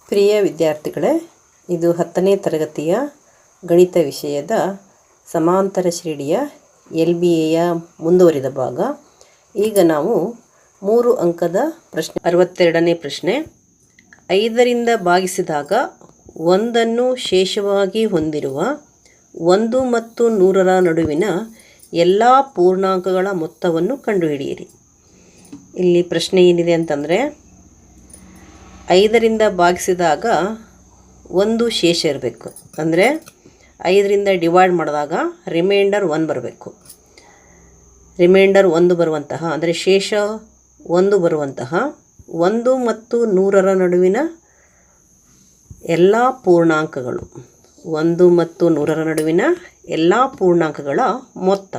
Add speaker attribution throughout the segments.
Speaker 1: ಪ್ರಿಯ ವಿದ್ಯಾರ್ಥಿಗಳೇ, ಇದು 10ನೇ ತರಗತಿಯ ಗಣಿತ ವಿಷಯದ ಸಮಾಂತರ ಶ್ರೇಣಿಯ LBAಯ ಮುಂದುವರಿದ ಭಾಗ. ಈಗ ನಾವು 3 ಅಂಕದ ಪ್ರಶ್ನೆ 62ನೇ ಪ್ರಶ್ನೆ. 5ರಿಂದ ಭಾಗಿಸಿದಾಗ 1ಅನ್ನು ಶೇಷವಾಗಿ ಹೊಂದಿರುವ 1 ಮತ್ತು 100ರ ನಡುವಿನ ಎಲ್ಲ ಪೂರ್ಣಾಂಕಗಳ ಮೊತ್ತವನ್ನು ಕಂಡುಹಿಡಿಯಿರಿ. ಇಲ್ಲಿ ಪ್ರಶ್ನೆ ಏನಿದೆ ಅಂತಂದರೆ, 5ರಿಂದ ಭಾಗಿಸಿದಾಗ 1 ಶೇಷ ಇರಬೇಕು. ಅಂದರೆ 5ರಿಂದ ಡಿವೈಡ್ ಮಾಡಿದಾಗ ರಿಮೈಂಡರ್ 1 ಬರಬೇಕು. ರಿಮೈಂಡರ್ 1 ಬರುವಂತಹ, ಅಂದರೆ ಶೇಷ 1 ಬರುವಂತಹ 1 ಮತ್ತು 100ರ ನಡುವಿನ ಎಲ್ಲ ಪೂರ್ಣಾಂಕಗಳು, 1 ಮತ್ತು 100ರ ನಡುವಿನ ಎಲ್ಲ ಪೂರ್ಣಾಂಕಗಳ ಮೊತ್ತ.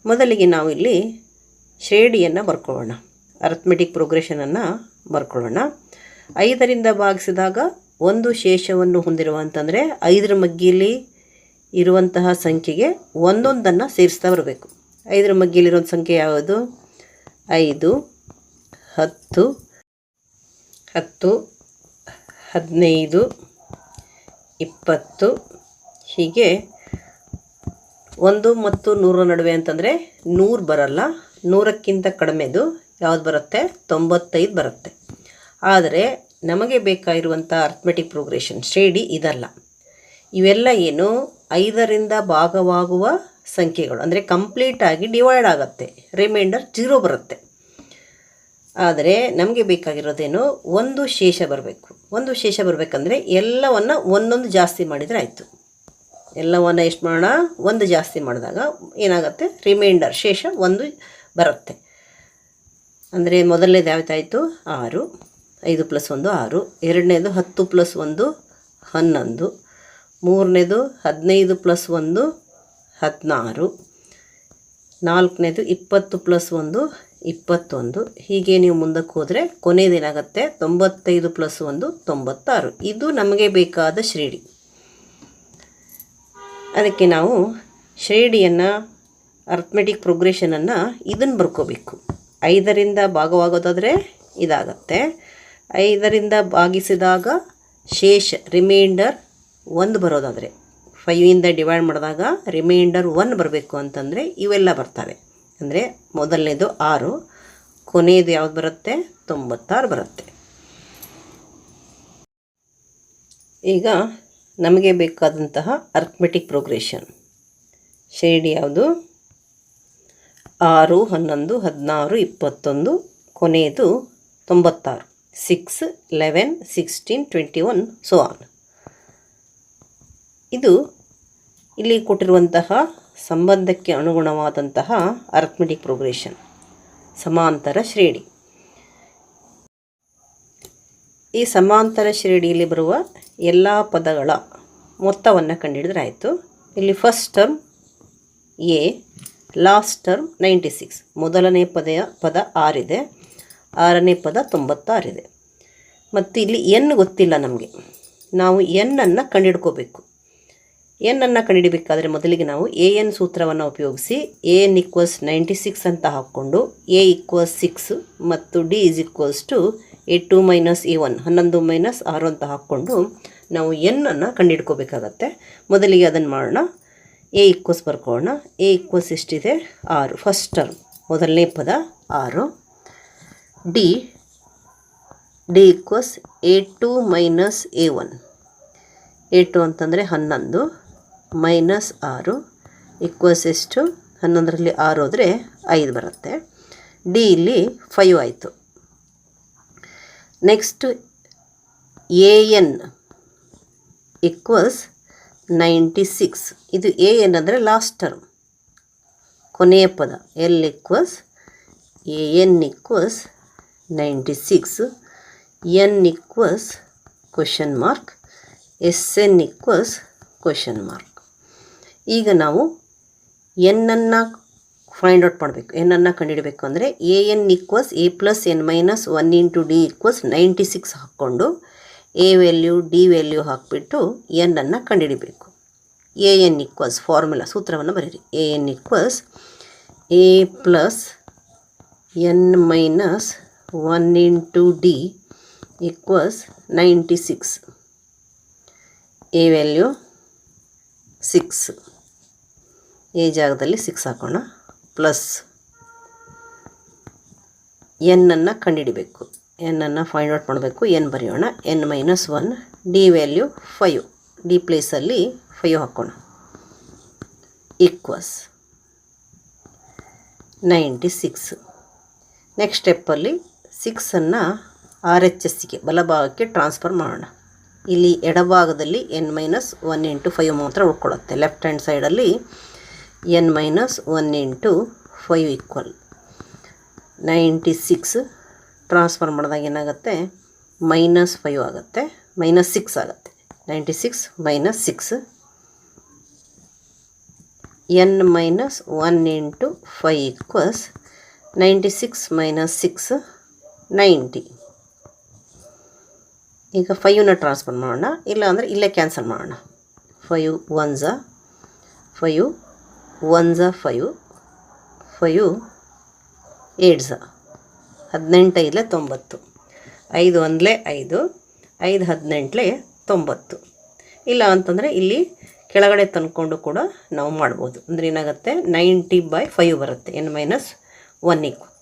Speaker 1: ಮೊದಲಿಗೆ ನಾವು ಇಲ್ಲಿ ಶ್ರೇಣಿಯನ್ನು ಬರ್ಕೊಳ್ಳೋಣ, ಅರಿಥಮೆಟಿಕ್ ಪ್ರೋಗ್ರೆಷನನ್ನು ಬರ್ಕೊಳ್ಳೋಣ. 5ರಿಂದ ಭಾಗಿಸಿದಾಗ 1 ಶೇಷವನ್ನು ಹೊಂದಿರುವ ಅಂತಂದರೆ 5ರ ಮಗ್ಗಿಯಲ್ಲಿ ಇರುವಂತಹ ಸಂಖ್ಯೆಗೆ ಒಂದೊಂದನ್ನು ಸೇರಿಸ್ತಾ ಬರಬೇಕು. 5ರ ಮಗ್ಗಿಯಲ್ಲಿರೋ ಸಂಖ್ಯೆ ಯಾವುದು? 5, 10, 10, 15, 20, ಹೀಗೆ 1 ಮತ್ತು 100ರ ನಡುವೆ ಅಂತಂದರೆ 100 ಬರಲ್ಲ, 100ಕ್ಕಿಂತ ಕಡಿಮೆದು ಯಾವುದು ಬರುತ್ತೆ? 95 ಬರುತ್ತೆ. ಆದರೆ ನಮಗೆ ಬೇಕಾಗಿರುವಂಥ ಅರಿಥಮೆಟಿಕ್ ಪ್ರೋಗ್ರೆಷನ್ ಶ್ರೇಣಿ ಇದಲ್ಲ. ಇವೆಲ್ಲ ಏನು 5ರಿಂದ ಭಾಗವಾಗುವ ಸಂಖ್ಯೆಗಳು, ಅಂದರೆ ಕಂಪ್ಲೀಟಾಗಿ ಡಿವೈಡ್ ಆಗುತ್ತೆ, ರಿಮೈಂಡರ್ 0 ಬರುತ್ತೆ. ಆದರೆ ನಮಗೆ ಬೇಕಾಗಿರೋದೇನು? 1 ಶೇಷ ಬರಬೇಕು. 1 ಶೇಷ ಬರಬೇಕಂದ್ರೆ ಎಲ್ಲವನ್ನು ಒಂದೊಂದು ಜಾಸ್ತಿ ಮಾಡಿದರೆ ಆಯಿತು. ಎಲ್ಲವನ್ನು ಎಷ್ಟು ಮಾಡೋಣ? 1 ಜಾಸ್ತಿ ಮಾಡಿದಾಗ ಏನಾಗುತ್ತೆ? ರಿಮೈಂಡರ್ ಶೇಷ 1 ಬರುತ್ತೆ. ಅಂದರೆ ಮೊದಲನೇದು ಯಾವತ್ತಾಯಿತು? 6, 5 + 1 6. ಎರಡನೇದು 10 + 1 11. ಮೂರನೇದು 15 + 1 16. ನಾಲ್ಕನೇದು 20 + 1 21. ಹೀಗೆ ನೀವು ಮುಂದಕ್ಕೆ ಹೋದರೆ ಕೊನೆಯದೇನಾಗುತ್ತೆ? 95 + 1 96. ಇದು ನಮಗೆ ಬೇಕಾದ ಶ್ರೇಣಿ. ಅದಕ್ಕೆ ನಾವು ಶ್ರೇಣಿಯನ್ನು, ಅರಿಥಮೆಟಿಕ್ ಪ್ರೋಗ್ರೆಷನನ್ನು ಇದನ್ನು ಬರ್ಕೋಬೇಕು. 5ರಿಂದ ಭಾಗವಾಗೋದಾದರೆ ಇದಾಗತ್ತೆ. 5ರಿಂದ ಭಾಗಿಸಿದಾಗ ಶೇಷ ರಿಮೈಂಡರ್ 1 ಬರೋದಾದರೆ, 5ಇಂದ ಡಿವೈಡ್ ಮಾಡಿದಾಗ ರಿಮೈಂಡರ್ 1 ಬರಬೇಕು ಅಂತಂದರೆ ಇವೆಲ್ಲ ಬರ್ತವೆ. ಅಂದರೆ ಮೊದಲನೇದು 6, ಕೊನೆಯದು ಯಾವುದು ಬರುತ್ತೆ? 96 ಬರುತ್ತೆ. ಈಗ ನಮಗೆ ಬೇಕಾದಂತಹ ಅರಿಥಮೆಟಿಕ್ ಪ್ರೋಗ್ರೆಷನ್ ಶ್ರೇಣಿ ಯಾವುದು? 6, 11, 16, 21, ಕೊನೆಯದು 96. 6, 11, 16, 21 so on. ಇದು ಇಲ್ಲಿ ಕೊಟ್ಟಿರುವಂತಹ ಸಂಬಂಧಕ್ಕೆ ಅನುಗುಣವಾದಂತಹ ಅರಿಥಮೆಟಿಕ್ ಪ್ರೋಗ್ರೆಷನ್, ಸಮಾಂತರ ಶ್ರೇಣಿ. ಈ ಸಮಾಂತರ ಶ್ರೇಣಿಯಲ್ಲಿ ಬರುವ ಎಲ್ಲ ಪದಗಳ ಮೊತ್ತವನ್ನು ಕಂಡುಹಿಡಿದ್ರೆ ಆಯಿತು. ಇಲ್ಲಿ first term A, last term 96. ಮೊದಲನೇ ಪದ 6 ಇದೆ, 6ನೇ ಪದ 96 ಇದೆ. ಮತ್ತು ಇಲ್ಲಿ n ಗೊತ್ತಿಲ್ಲ ನಮಗೆ. ನಾವು n-ಅನ್ನು ಕಂಡುಹಿಡ್ಕೋಬೇಕು. n-ಅನ್ನು ಕಂಡುಹಿಡಬೇಕಾದ್ರೆ ಮೊದಲಿಗೆ ನಾವು an ಸೂತ್ರವನ್ನು ಉಪಯೋಗಿಸಿ an = 96 ಅಂತ ಹಾಕ್ಕೊಂಡು a = 6 ಮತ್ತು d = a2 - a1 11 - 6 ಅಂತ ಹಾಕ್ಕೊಂಡು ನಾವು n-ಅನ್ನು ಕಂಡುಹಿಡ್ಕೋಬೇಕಾಗತ್ತೆ. ಮೊದಲಿಗೆ ಅದನ್ನು ಮಾಡೋಣ. a = ಬರ್ಕೊಳ್ಳೋಣ. a = ಎಷ್ಟಿದೆ? 6. ಫಸ್ಟ್ ಟರ್ಮ್ ಮೊದಲನೇ ಪದ 6. d = a2 - a1. a2 ಅಂತಂದರೆ 11 -6 = ಎಷ್ಟು? 11ರಲ್ಲಿ 6 ಹೋದರೆ 5 ಬರುತ್ತೆ. d ಇಲ್ಲಿ 5 ಆಯಿತು. Next an = 96. ಇದು an ಅಂದರೆ ಲಾಸ್ಟ್ ಟರ್ಮ್, ಕೊನೆಯ ಪದ. l = an = 96. n = question mark, sn = question mark. ಈಗ ನಾವು n-ಅನ್ನು ಫೈಂಡ್ ಔಟ್ ಮಾಡಬೇಕು. n-ಅನ್ನು ಕಂಡುಹಿಡಬೇಕು ಅಂದರೆ an = a + n - 1 × d = 96 ಹಾಕ್ಕೊಂಡು a ವ್ಯಾಲ್ಯೂ d ವ್ಯಾಲ್ಯೂ ಹಾಕಿಬಿಟ್ಟು n-ಅನ್ನು ಕಂಡುಹಿಡಬೇಕು. an = ಫಾರ್ಮುಲಾ, ಸೂತ್ರವನ್ನು ಬರೀರಿ. an = a + n - 1 × d equals 96. A value 6, A ಜಾಗದಲ್ಲಿ 6 ಹಾಕೋಣ, ಪ್ಲಸ್ ಎನ್ನನ್ನು ಕಂಡುಹಿಡಿಬೇಕು. ಎನ್ನನ್ನು ಫೈಂಡ್ ಔಟ್ ಮಾಡಬೇಕು. ಎನ್ ಬರೆಯೋಣ. N minus 1, D value 5, D ಪ್ಲೇಸಲ್ಲಿ 5 ಹಾಕೋಣ, ಈಕ್ವಲ್ಸ್ 96. ನೆಕ್ಸ್ಟ್ ಸ್ಟೆಪ್ಪಲ್ಲಿ 6ಅನ್ನು ಆರ್ ಎಚ್ ಎಸ್ಸಿಗೆ ಬಲಭಾಗಕ್ಕೆ ಟ್ರಾನ್ಸ್ಫರ್ ಮಾಡೋಣ. ಇಲ್ಲಿ ಎಡಭಾಗದಲ್ಲಿ ಎನ್ ಮೈನಸ್ 1 ಇಂಟು 5 ಮಾತ್ರ ಉಳ್ಕೊಳ್ಳುತ್ತೆ. ಲೆಫ್ಟ್ ಹ್ಯಾಂಡ್ ಸೈಡಲ್ಲಿ N minus 1 into 5 equal 96. Transfer ಮಾಡಿದಾಗ ಏನಾಗುತ್ತೆ, -5 ಆಗುತ್ತೆ, -6 ಆಗುತ್ತೆ. 96 - 6, ಎನ್ ಮೈನಸ್ 1 ಇಂಟು 5 ಈಕ್ವಲ್ಸ್ 96 - 6 90. ಈಗ 5ನ ಟ್ರಾನ್ಸ್ಫರ್ ಮಾಡೋಣ, ಇಲ್ಲ ಅಂದರೆ ಇಲ್ಲೇ ಕ್ಯಾನ್ಸಲ್ ಮಾಡೋಣ. 5 1 5, 1 5, 5 8 18 5 90, 5 1 5, 5 18 90. ಇಲ್ಲ ಅಂತಂದರೆ ಇಲ್ಲಿ ಕೆಳಗಡೆ ತಂದ್ಕೊಂಡು ಕೂಡ ನಾವು ಮಾಡ್ಬೋದು. ಅಂದರೆ ಏನಾಗುತ್ತೆ, 90/5 ಬರುತ್ತೆ. N minus 1 equal.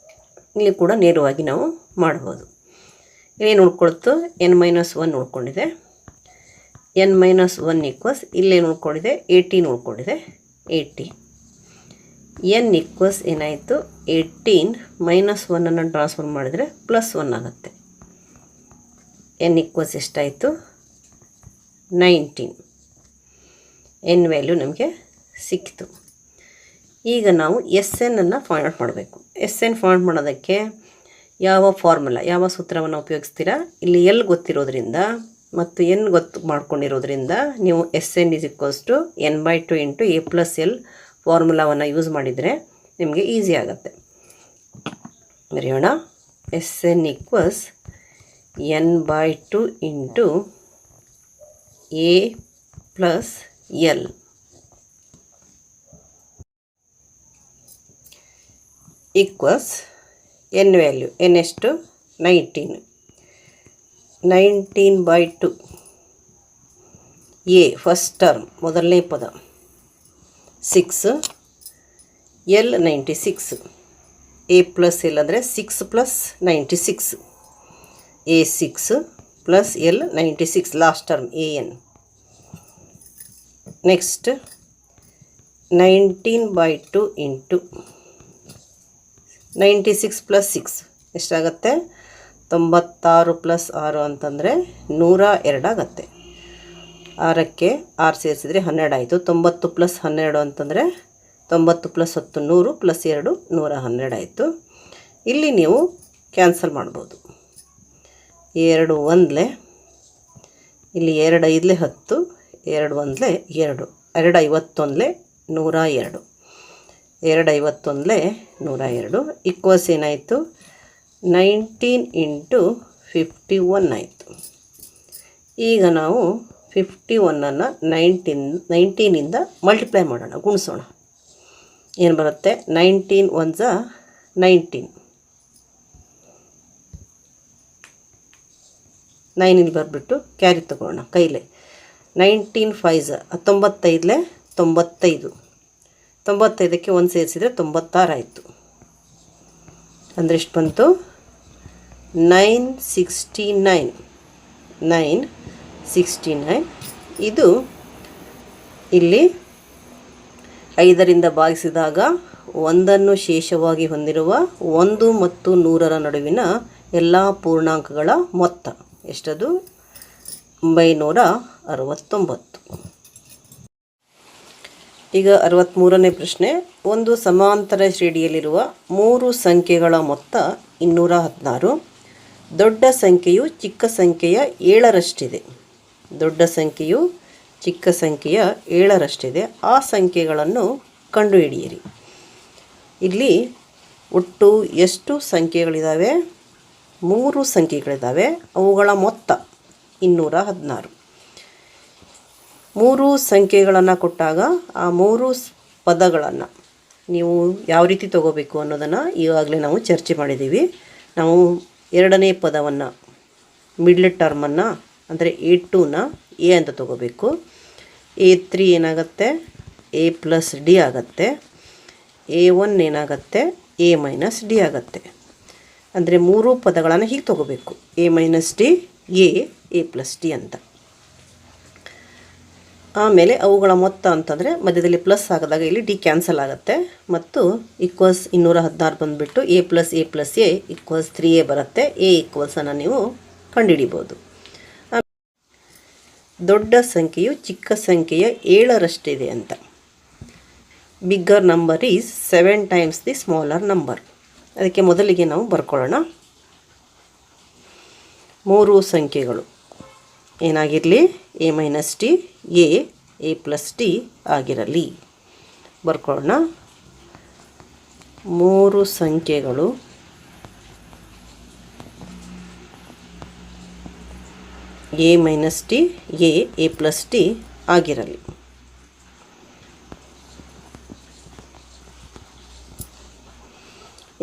Speaker 1: ಇಲ್ಲಿ ಕೂಡ ನೇರವಾಗಿ ನಾವು ಮಾಡ್ಬೋದು. ಏನು ಉಳ್ಕೊಳ್ತು, ಎನ್ ಮೈನಸ್ 1 ಉಳ್ಕೊಂಡಿದೆ. ಎನ್ ಮೈನಸ್ 1 ಈಕ್ವಲ್ಸ್ ಇಲ್ಲೇನು ಉಳ್ಕೊಂಡಿದೆ, 18 ಉಳ್ಕೊಂಡಿದೆ, 80. ಎನ್ ಈಕ್ವಲ್ಸ್ ಏನಾಯಿತು, 18 - 1ಅನ್ನು ಟ್ರಾನ್ಸ್ಫರ್ ಮಾಡಿದರೆ +1 ಆಗುತ್ತೆ. ಎನ್ ಈಕ್ವಲ್ಸ್ ಎಷ್ಟಾಯಿತು, 19. ಎನ್ ವ್ಯಾಲ್ಯೂ ನಮಗೆ ಸಿಕ್ತು. ಈಗ ನಾವು ಎಸ್ ಎನ್ನನ್ನು ಫೈಂಡ್ ಔಟ್ ಮಾಡಬೇಕು. ಎಸ್ ಎನ್ ಫೈಂಡ್ ಮಾಡೋದಕ್ಕೆ ಯಾವ ಫಾರ್ಮುಲಾ, ಯಾವ ಸೂತ್ರವನ್ನು ಉಪಯೋಗಿಸ್ತೀರಾ, ಇಲ್ಲಿ ಎಲ್ ಗೊತ್ತಿರೋದ್ರಿಂದ ಮತ್ತು ಎನ್ ಗೊತ್ತು ಮಾಡ್ಕೊಂಡಿರೋದ್ರಿಂದ ನೀವು S N = n/2 into a + l ಫಾರ್ಮುಲಾವನ್ನು ಯೂಸ್ ಮಾಡಿದರೆ ನಿಮಗೆ ಈಸಿ ಆಗುತ್ತೆ. ಬರೆಯೋಣ. S N equals n/2 into a + l. Equals N value, N ಎಷ್ಟು, 19. 19/2 ಎ ಫಸ್ಟ್ ಟರ್ಮ್ ಮೊದಲನೇ ಪದ 6, ಎಲ್ 96, ಎ + ಎಲ್ ಅಂದರೆ 6 + 96, A 6 + L 96 last term A N. Next 19/2 into 96 + 6 ಎಷ್ಟಾಗುತ್ತೆ, 96 + 6 ಅಂತಂದರೆ 102 ಆಗುತ್ತೆ. 6ಕ್ಕೆ 6 ಸೇರಿಸಿದರೆ 12 ಆಯಿತು. 90 + 12 ಅಂತಂದರೆ 90 + 10 100 + 2 112 ಆಯಿತು. ಇಲ್ಲಿ ನೀವು ಕ್ಯಾನ್ಸಲ್ ಮಾಡ್ಬೋದು. 2 1 ಇಲ್ಲಿ 2 5 10, 2 1 2, 2 51 102, 2 51 102 ಈಕ್ವಲ್ಸ್ ಏನಾಯಿತು, 19 ಇಂಟು 51 ಆಯಿತು. ಈಗ ನಾವು 51ಅನ್ನು 19ಇಂದ ಮಲ್ಟಿಪ್ಲೈ ಮಾಡೋಣ, ಗುಣಿಸೋಣ. ಏನು ಬರುತ್ತೆ, 19 1 19, 9 ಇಲ್ಲಿ ಬರೆದ್ಬಿಟ್ಟು ಕ್ಯಾರಿ ತಗೊಳ್ಳೋಣ ಕೈಲೇ. 19 5 95 95, 95ಕ್ಕೆ 1 ಸೇರಿಸಿದರೆ 96 ಆಯಿತು. ಅಂದರೆ ಎಷ್ಟು ಬಂತು, 969, 969. ಇದು ಇಲ್ಲಿ 5ರಿಂದ ಭಾಗಿಸಿದಾಗ 1ಅನ್ನು ಶೇಷವಾಗಿ ಹೊಂದಿರುವ 1 ಮತ್ತು 100ರ ನಡುವಿನ ಎಲ್ಲ ಪೂರ್ಣಾಂಕಗಳ ಮೊತ್ತ ಎಷ್ಟದು, 969. ಈಗ 63ನೇ ಪ್ರಶ್ನೆ. ಒಂದು ಸಮಾಂತರ ಶ್ರೇಣಿಯಲ್ಲಿರುವ 3 ಸಂಖ್ಯೆಗಳ ಮೊತ್ತ 216. ದೊಡ್ಡ ಸಂಖ್ಯೆಯು ಚಿಕ್ಕ ಸಂಖ್ಯೆಯ 7ರಷ್ಟಿದೆ. ದೊಡ್ಡ ಸಂಖ್ಯೆಯು ಚಿಕ್ಕ ಸಂಖ್ಯೆಯ 7ರಷ್ಟಿದೆ. ಆ ಸಂಖ್ಯೆಗಳನ್ನು ಕಂಡುಹಿಡಿಯಿರಿ. ಇಲ್ಲಿ ಒಟ್ಟು ಎಷ್ಟು ಸಂಖ್ಯೆಗಳಿದ್ದಾವೆ, 3 ಸಂಖ್ಯೆಗಳಿದ್ದಾವೆ. ಅವುಗಳ ಮೊತ್ತ 216. 3 ಸಂಖ್ಯೆಗಳನ್ನು ಕೊಟ್ಟಾಗ ಆ 3 ಪದಗಳನ್ನು ನೀವು ಯಾವ ರೀತಿ ತಗೋಬೇಕು ಅನ್ನೋದನ್ನು ಈಗಾಗಲೇ ನಾವು ಚರ್ಚೆ ಮಾಡಿದ್ದೀವಿ. ನಾವು ಎರಡನೇ ಪದವನ್ನು ಮಿಡ್ಲ್ ಟರ್ಮನ್ನು ಅಂದರೆ A2ನ ಎ ಅಂತ ತೊಗೋಬೇಕು. A3 ಏನಾಗುತ್ತೆ A ಪ್ಲಸ್ ಡಿ ಆಗುತ್ತೆ. A1 ಏನಾಗುತ್ತೆ A ಮೈನಸ್ ಡಿ ಆಗುತ್ತೆ. ಅಂದರೆ ಮೂರು ಪದಗಳನ್ನು ಹೀಗೆ ತೊಗೋಬೇಕು, A minus D, A plus D ಅಂತ. ಆಮೇಲೆ ಅವುಗಳ ಮೊತ್ತ ಅಂತಂದರೆ ಮಧ್ಯದಲ್ಲಿ ಪ್ಲಸ್ ಆಗೋದಾಗ ಇಲ್ಲಿ ಡಿ ಕ್ಯಾನ್ಸಲ್ ಆಗುತ್ತೆ ಮತ್ತು ಈಕ್ವಲ್ಸ್ 216 ಬಂದುಬಿಟ್ಟು A plus A equals 3A ಬರುತ್ತೆ. A ಈಕ್ವಲ್ಸನ್ನು ನೀವು ಕಂಡುಹಿಡಿಬೋದು. ದೊಡ್ಡ ಸಂಖ್ಯೆಯು ಚಿಕ್ಕ ಸಂಖ್ಯೆಯ 7ರಷ್ಟಿದೆ ಅಂತ. Bigger number is 7 times the smaller number. ಅದಕ್ಕೆ ಮೊದಲಿಗೆ ನಾವು ಬರ್ಕೊಳ್ಳೋಣ. ಮೂರು ಸಂಖ್ಯೆಗಳು ಏನಾಗಿರಲಿ, A minus D, A plus D ಆಗಿರಲಿ. ಬರ್ಕೊಳ್ಳೋಣ. ಮೂರು ಸಂಖ್ಯೆಗಳು A minus D, A plus D ಆಗಿರಲಿ.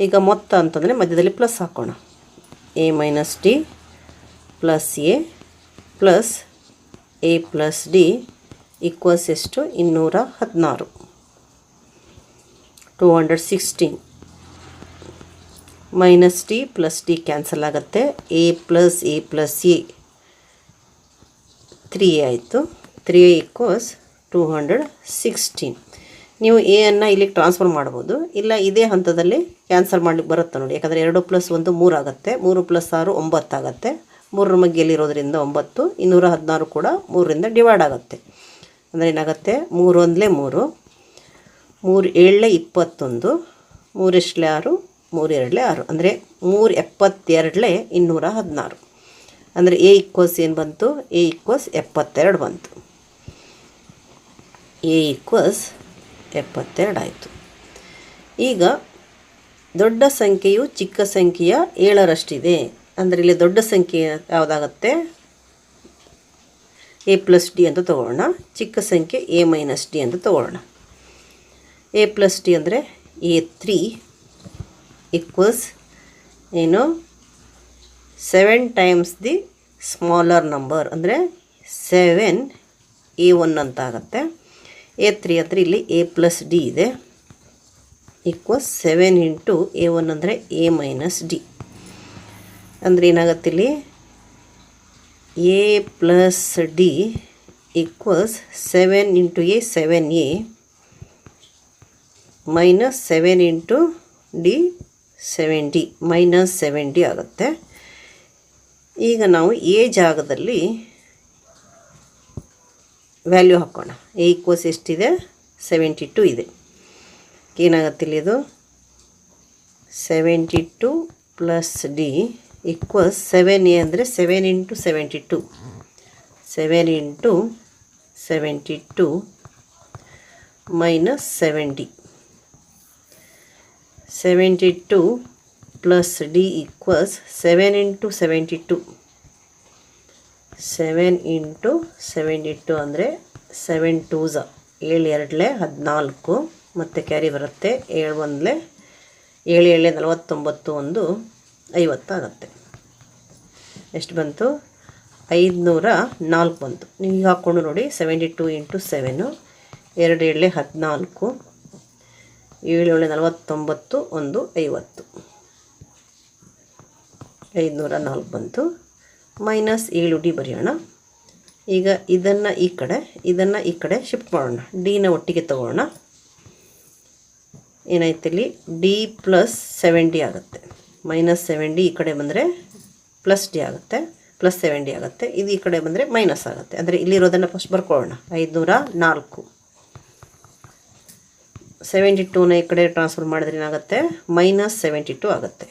Speaker 1: ಈಗ ಮೊತ್ತ ಅಂತಂದರೆ ಮಧ್ಯದಲ್ಲಿ ಪ್ಲಸ್ ಹಾಕೋಣ. A minus D plus A plus A plus D equals ಎಷ್ಟು, 216, 216. Minus D plus D cancel ಆಗುತ್ತೆ. A ಪ್ಲಸ್ A 3A ಆಯಿತು. 3A equals 216. ನೀವು ಎ ಅನ್ನು ಇಲ್ಲಿಗೆ ಟ್ರಾನ್ಸ್ಫರ್ ಮಾಡ್ಬೋದು, ಇಲ್ಲ ಇದೇ ಹಂತದಲ್ಲಿ ಕ್ಯಾನ್ಸಲ್ ಮಾಡಲಿಕ್ಕೆ ಬರುತ್ತೆ ನೋಡಿ. ಯಾಕಂದರೆ 2 + 1 3 ಆಗುತ್ತೆ, 3 + 6 9 ಆಗುತ್ತೆ. 3ರ ಮಧ್ಯೆಯಲ್ಲಿರೋದ್ರಿಂದ 9, 216 ಕೂಡ 3ರಿಂದ ಡಿವೈಡ್ ಆಗುತ್ತೆ. ಅಂದರೆ ಏನಾಗುತ್ತೆ, 3 1 3, 3 7 21, 3 6, 3 2 6, ಅಂದರೆ 3 72 216. ಅಂದರೆ A ಈಕ್ವಲ್ಸ್ ಏನು ಬಂತು, A ಈಕ್ವಲ್ಸ್ 72 ಬಂತು. A ಈಕ್ವಲ್ಸ್ 72 ಆಯಿತು. ಈಗ ದೊಡ್ಡ ಸಂಖ್ಯೆಯು ಚಿಕ್ಕ ಸಂಖ್ಯೆಯ 7ರಷ್ಟಿದೆ. ಅಂದರೆ ಇಲ್ಲಿ ದೊಡ್ಡ ಸಂಖ್ಯೆ ಯಾವುದಾಗುತ್ತೆ, A ಪ್ಲಸ್ ಡಿ ಅಂತ ತೊಗೊಳ್ಳೋಣ. ಚಿಕ್ಕ ಸಂಖ್ಯೆ A ಮೈನಸ್ ಡಿ ಅಂತ ತೊಗೊಳ್ಳೋಣ. A ಪ್ಲಸ್ ಡಿ ಅಂದರೆ A3 ಈಕ್ವಲ್ಸ್ ಏನು, 7 ಟೈಮ್ಸ್ ದಿ ಸ್ಮಾಲರ್ ನಂಬರ್, ಅಂದರೆ 7 A1 ಅಂತ ಆಗುತ್ತೆ. A3 ಅಂದರೆ ಇಲ್ಲಿ A ಪ್ಲಸ್ ಡಿ ಇದೆ, ಈಕ್ವಲ್ಸ್ 7 ಇಂಟು A1 ಅಂದರೆ A ಮೈನಸ್ ಡಿ. ಅಂದರೆ ಏನಾಗುತ್ತೆ ಇಲ್ಲಿ, A plus D equals 7 into A 7A minus 7 into D 7D minus 7D ಆಗುತ್ತೆ. ಈಗ ನಾವು A ಜಾಗದಲ್ಲಿ ವ್ಯಾಲ್ಯೂ ಹಾಕೋಣ. A ಈಕ್ವಲ್ಸ್ ಎಷ್ಟಿದೆ, 72 ಇದೆ. ಏನಾಗುತ್ತೆ ಇಲ್ಲಿ, ಇದು 72 ಪ್ಲಸ್ ಡಿ ಈಕ್ವಲ್ಸ್ 7A ಅಂದರೆ 7 into 72, 7 into 72 minus 7D. 72 plus D equals 7 into 72, 7 into 72 ಅಂದರೆ 7 2s 7 2 14 ಮತ್ತು ಕ್ಯಾರಿ ಬರುತ್ತೆ 7 1 7 7 49 1 50 ಆಗುತ್ತೆ. ಎಷ್ಟು ಬಂತು, 504 ಬಂತು. ನೀವು ಹಾಕ್ಕೊಂಡು ನೋಡಿ, 72 ಇಂಟು 7, 2 7 14, 7 7 49 1 50, 504 ಬಂತು. ಮೈನಸ್ 7D ಬರೆಯೋಣ. ಈಗ ಇದನ್ನು ಈ ಕಡೆ ಶಿಫ್ಟ್ ಮಾಡೋಣ. ಡಿನ ಒಟ್ಟಿಗೆ ತಗೊಳ್ಳೋಣ. ಏನಾಯ್ತು ಇಲ್ಲಿ, ಡಿ ಪ್ಲಸ್ 7D ಆಗುತ್ತೆ. ಮೈನಸ್ 7D ಈ ಕಡೆ ಬಂದರೆ ಪ್ಲಸ್ ಡಿ ಆಗುತ್ತೆ, ಪ್ಲಸ್ 7D ಆಗುತ್ತೆ. ಇದು ಈ ಕಡೆ ಬಂದರೆ ಮೈನಸ್ ಆಗುತ್ತೆ. ಅಂದರೆ ಇಲ್ಲಿರೋದನ್ನು ಫಸ್ಟ್ ಬರ್ಕೊಳ್ಳೋಣ. 504, 72ನ ಈ ಕಡೆ ಟ್ರಾನ್ಸ್ಫರ್ ಮಾಡಿದ್ರೆ ಏನಾಗುತ್ತೆ, ಮೈನಸ್ 72 ಆಗುತ್ತೆ.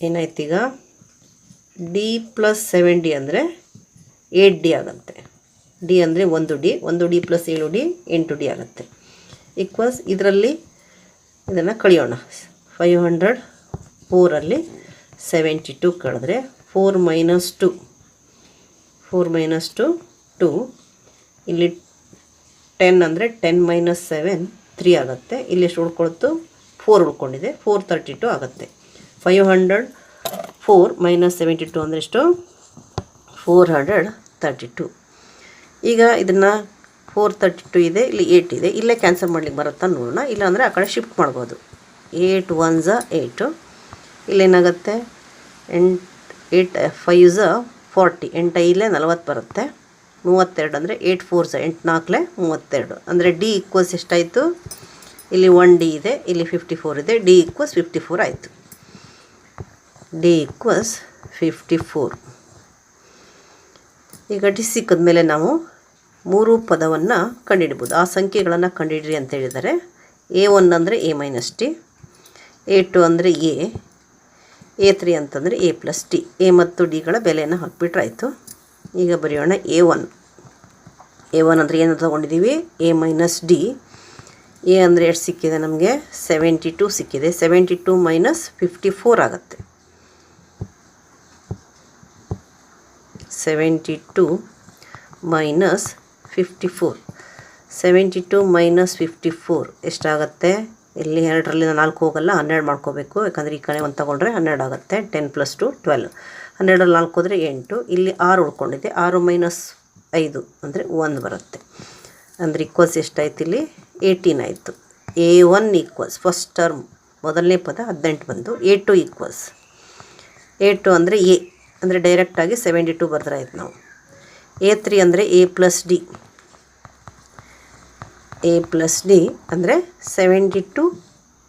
Speaker 1: ಏನಾಯ್ತು ಈಗ, ಡಿ ಪ್ಲಸ್ 7D ಅಂದರೆ 8D ಆಗುತ್ತೆ. ಡಿ ಅಂದರೆ 1D ಪ್ಲಸ್ 7D 8D ಆಗುತ್ತೆ. ಈಕ್ವಲ್ಸ್ ಇದರಲ್ಲಿ ಇದನ್ನು ಕಳಿಯೋಣ. 504ರಲ್ಲಿ 72 ಕಳೆದ್ರೆ 4 ಮೈನಸ್ 2, 2 ಇಲ್ಲಿ 10 ಅಂದರೆ 10 ಮೈನಸ್ 7 3 ಆಗುತ್ತೆ. ಇಲ್ಲಿ ಎಷ್ಟು ಉಳ್ಕೊಳ್ತು, 4 ಉಳ್ಕೊಂಡಿದೆ, 432 ಆಗುತ್ತೆ. 504 4 ಮೈನಸ್ 72 ಅಂದರೆ ಎಷ್ಟು? 432. ಈಗ ಇದನ್ನು 432 ಇದೆ, ಇಲ್ಲಿ 8 ಇದೆ, ಇಲ್ಲೇ ಕ್ಯಾನ್ಸಲ್ ಮಾಡ್ಲಿಕ್ಕೆ ಬರುತ್ತಾ ನೋಡೋಣ. ಇಲ್ಲಾಂದರೆ ಆ ಕಡೆ ಶಿಫ್ಟ್ ಮಾಡ್ಬೋದು. 8 1 8, ಇಲ್ಲೇನಾಗುತ್ತೆ 8 5 40, 8 ಇಲ್ಲೇ 40 ಬರುತ್ತೆ. 32 ಅಂದರೆ 8 4 8 4 32 ಅಂದರೆ ಡಿ ಈಕ್ವಲ್ಸ್ ಎಷ್ಟಾಯಿತು? ಇಲ್ಲಿ 1 ಡಿ ಇದೆ, ಇಲ್ಲಿ 54 ಇದೆ, ಡಿ ಈಕ್ವಲ್ಸ್ 54 ಆಯಿತು. D equals 54. ಈಗ ಡಿ ಸಿಕ್ಕಿದ ಮೇಲೆ ನಾವು 3 ಪದವನ್ನು ಕಂಡುಹಿಡ್ಬೋದು. ಆ ಸಂಖ್ಯೆಗಳನ್ನು ಕಂಡುಹಿಡ್ರಿ ಅಂತ ಹೇಳಿದ್ದಾರೆ. A1 ಅಂದರೆ A ಮೈನಸ್ ಟಿ, A2 ಅಂದರೆ A3 ಅಂತಂದರೆ A ಪ್ಲಸ್ ಟಿ. ಎ ಮತ್ತು ಡಿಗಳ ಬೆಲೆಯನ್ನು ಹಾಕ್ಬಿಟ್ರೆ ಆಯಿತು. ಈಗ ಬರೆಯೋಣ A1 ಅಂದರೆ ಏನು ತೊಗೊಂಡಿದ್ದೀವಿ? A minus D. ಎ ಅಂದರೆ ಎಷ್ಟು ಸಿಕ್ಕಿದೆ ನಮಗೆ? 72 ಸಿಕ್ಕಿದೆ. 72 ಮೈನಸ್ 54 ಆಗುತ್ತೆ. 72 ಮೈನಸ್ 54. 72 ಮೈನಸ್ 54 ಎಷ್ಟಾಗುತ್ತೆ? ಇಲ್ಲಿ 2ರಲ್ಲಿ 4 ಹೋಗಲ್ಲ, 12 ಮಾಡ್ಕೋಬೇಕು. ಯಾಕಂದರೆ ಈ ಕಡೆ 1 ತೊಗೊಂಡ್ರೆ 12 ಆಗುತ್ತೆ. 10 + 2 12. 12ರಲ್ಲಿ 4 ಹೋದರೆ 8. ಇಲ್ಲಿ 6 ಉಳ್ಕೊಂಡಿದೆ. 6 ಮೈನಸ್ 5 ಅಂದರೆ 1 ಬರುತ್ತೆ. ಅಂದರೆ ಈಕ್ವಲ್ಸ್ ಎಷ್ಟಾಯ್ತು? ಇಲ್ಲಿ 18 ಆಯಿತು. A1 ಈಕ್ವಲ್ಸ್ ಫಸ್ಟ್ ಟರ್ಮ್ ಮೊದಲನೇ ಪದ 18 ಬಂದು. A2 ಈಕ್ವಲ್ಸ್ A2 ಅಂದರೆ ಎ ಅಂದರೆ ಡೈರೆಕ್ಟಾಗಿ 72 ಬರೆದ್ರೆ ಆಯ್ತು ನಾವು. A3 ಅಂದರೆ A plus D. A plus D ಅಂದರೆ 72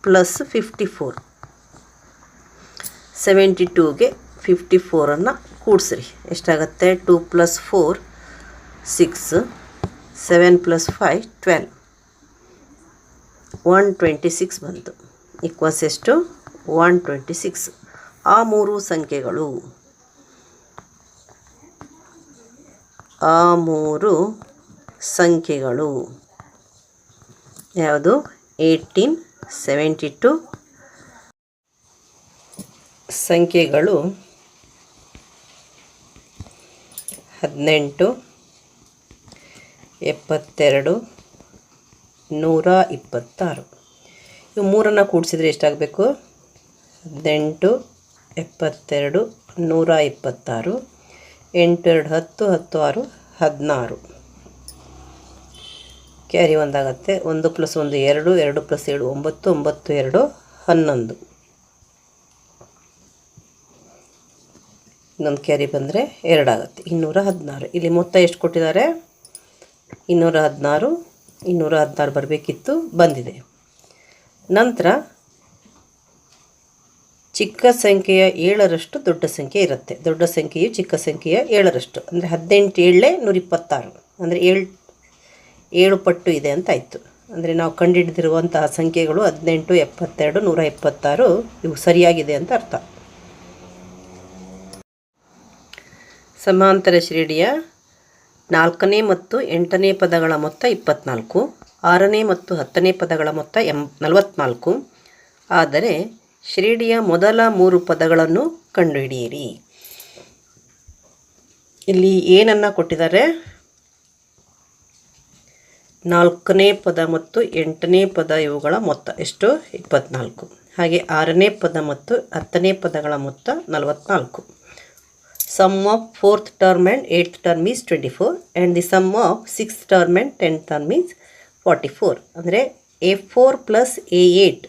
Speaker 1: ಪ್ಲಸ್ 54. 72ಗೆ 54ಅನ್ನು ಕೂಡಿಸ್ರಿ. ಎಷ್ಟಾಗುತ್ತೆ? 2 + 4 6, 7 + 5 12, 126 ಬಂತು. ಈಕ್ವಲ್ಸ್ ಎಷ್ಟು? 126. ಆ 3 ಸಂಖ್ಯೆಗಳು ಯಾವುದು? 18 72 ಸಂಖ್ಯೆಗಳು 18 72 126. ಇವು 3 ಕೂಡಿಸಿದ್ರೆ ಎಷ್ಟಾಗಬೇಕು? 18 72 126. 8 2 10 10 6 16. ಕ್ಯಾರಿ 1 ಆಗುತ್ತೆ. 1 + 1 2, 2 + 7 9, 9 2 11. ಇನ್ನೊಂದು ಕ್ಯಾರಿ ಬಂದರೆ 2 ಆಗುತ್ತೆ. 216. ಇಲ್ಲಿ ಮೊತ್ತ ಎಷ್ಟು ಕೊಟ್ಟಿದ್ದಾರೆ? 216. 216 ಬರಬೇಕಿತ್ತು, ಬಂದಿದೆ. ನಂತರ ಚಿಕ್ಕ ಸಂಖ್ಯೆಯ 7ರಷ್ಟು ದೊಡ್ಡ ಸಂಖ್ಯೆ ಇರುತ್ತೆ. ದೊಡ್ಡ ಸಂಖ್ಯೆಯು ಚಿಕ್ಕ ಸಂಖ್ಯೆಯ 7ರಷ್ಟು ಅಂದರೆ 18 7 126 ಅಂದರೆ 7 ಪಟ್ಟು ಇದೆ ಅಂತ ಆಯಿತು. ಅಂದರೆ ನಾವು ಕಂಡುಹಿಡಿದಿರುವಂತಹ ಸಂಖ್ಯೆಗಳು 18 72 126 ಇವು ಸರಿಯಾಗಿದೆ ಅಂತ ಅರ್ಥ. ಸಮಾಂತರ ಶ್ರೇಣಿಯ 4ನೇ ಮತ್ತು 8ನೇ ಪದಗಳ ಮೊತ್ತ 24, 6ನೇ ಮತ್ತು 10ನೇ ಪದಗಳ ಮೊತ್ತ 44. ಆದರೆ ಶ್ರೇಣಿಯ ಮೊದಲ 3 ಪದಗಳನ್ನು ಕಂಡುಹಿಡಿಯಿರಿ. ಇಲ್ಲಿ ಏನನ್ನು ಕೊಟ್ಟಿದ್ದಾರೆ? 4ನೇ ಪದ ಮತ್ತು 8ನೇ ಪದ ಇವುಗಳ ಮೊತ್ತ ಎಷ್ಟು? 24. ಹಾಗೆ 6ನೇ ಪದ ಮತ್ತು 10ನೇ ಪದಗಳ ಮೊತ್ತ 44. Sum of 4th term and 8th term is 24 and the sum of 6th term and 10th term is 44. ಅಂದರೆ A4 + A8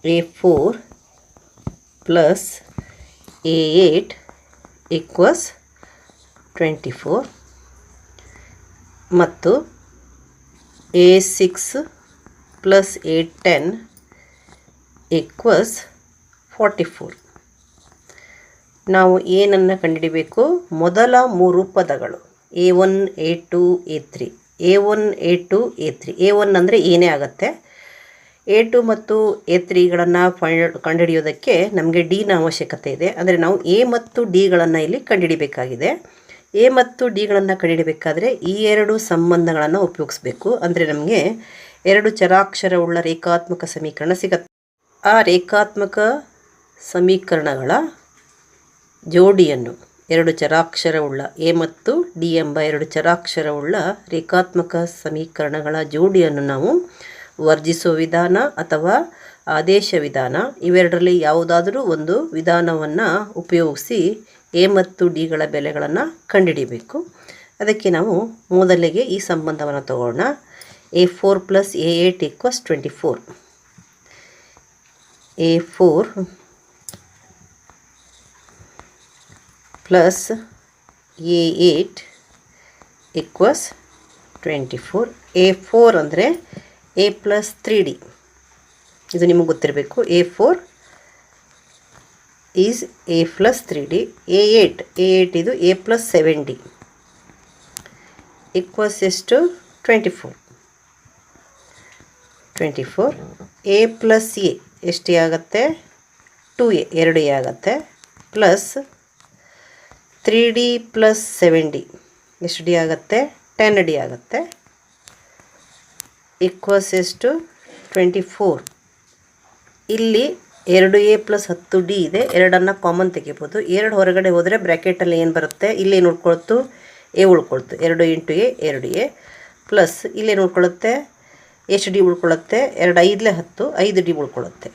Speaker 1: A4 + A8 = 24 ಮತ್ತು A6 + A10 = 44. ನಾವು ಏನನ್ನು ಕಂಡುಹಿಡಿಬೇಕು? ಮೊದಲ 3 ಪದಗಳು A1 A2 A3. A1 A2 A3. A1 ಅಂದರೆ ಏನೇ ಆಗುತ್ತೆ. A2 ಮತ್ತು A3ಗಳನ್ನು ಕಂಡುಹಿಡಿಯೋದಕ್ಕೆ ನಮಗೆ ಡಿನ ಅವಶ್ಯಕತೆ ಇದೆ. ಅಂದರೆ ನಾವು ಎ ಮತ್ತು ಡಿಗಳನ್ನು ಇಲ್ಲಿ ಕಂಡುಹಿಡಿಬೇಕಾಗಿದೆ. ಎ ಮತ್ತು ಡಿಗಳನ್ನು ಕಂಡುಹಿಡಬೇಕಾದ್ರೆ ಈ 2 ಸಂಬಂಧಗಳನ್ನು ಉಪಯೋಗಿಸ್ಬೇಕು. ಅಂದರೆ ನಮಗೆ 2 ಚರಾಕ್ಷರವುಳ್ಳ ರೇಖಾತ್ಮಕ ಸಮೀಕರಣ ಸಿಗುತ್ತೆ. ಆ ರೇಖಾತ್ಮಕ ಸಮೀಕರಣಗಳ ಜೋಡಿಯನ್ನು 2 ಚರಾಕ್ಷರವುಳ್ಳ ಎ ಮತ್ತು ಡಿ ಎಂಬ 2 ಚರಾಕ್ಷರವುಳ್ಳ ರೇಖಾತ್ಮಕ ಸಮೀಕರಣಗಳ ಜೋಡಿಯನ್ನು ನಾವು ವರ್ಜಿಸೋ ವಿಧಾನ ಅಥವಾ ಆದೇಶ ವಿಧಾನ ಇವೆರಡರಲ್ಲಿ ಯಾವುದಾದರೂ ಒಂದು ವಿಧಾನವನ್ನು ಉಪಯೋಗಿಸಿ ಎ ಮತ್ತು ಡಿಗಳ ಬೆಲೆಗಳನ್ನು ಕಂಡುಹಿಡಿಯಬೇಕು. ಅದಕ್ಕೆ ನಾವು ಮೊದಲಿಗೆ ಈ ಸಂಬಂಧವನ್ನು ತಗೋಣ. A4 + A8 = 24. A4 + A8 = 24. A4 ಅಂದರೆ A + 3D. ಇದು ನಿಮಗೆ ಗೊತ್ತಿರಬೇಕು. A4 is A + 3D. A8 ಇದು A + 7D equals ಎಷ್ಟು? 24. A + A ಎಷ್ಟು ಆಗುತ್ತೆ? 2A 2A ಆಗುತ್ತೆ. ಪ್ಲಸ್ 3D + 7D ಎಷ್ಟು ಡಿ ಆಗುತ್ತೆ? 10D ಆಗುತ್ತೆ. ಈಕ್ವಲ್ಸ್ ಎಷ್ಟು? 24. ಇಲ್ಲಿ 2A + 10D ಇದೆ. 2 ಕಾಮನ್ ತೆಗಿಬೋದು. 2 ಹೊರಗಡೆ ಹೋದರೆ ಬ್ರ್ಯಾಕೆಟಲ್ಲಿ ಏನು ಬರುತ್ತೆ? ಇಲ್ಲೇನು ಉಳ್ಕೊಳ್ತು? ಎ ಉಳ್ಕೊಳ್ತು. 2 × A 2A ಪ್ಲಸ್ ಇಲ್ಲೇನು ಉಳ್ಕೊಳ್ಳುತ್ತೆ? ಎಷ್ಟು ಡಿ ಉಳ್ಕೊಳ್ಳುತ್ತೆ? 2 5 10 5D ಉಳ್ಕೊಳ್ಳುತ್ತೆ.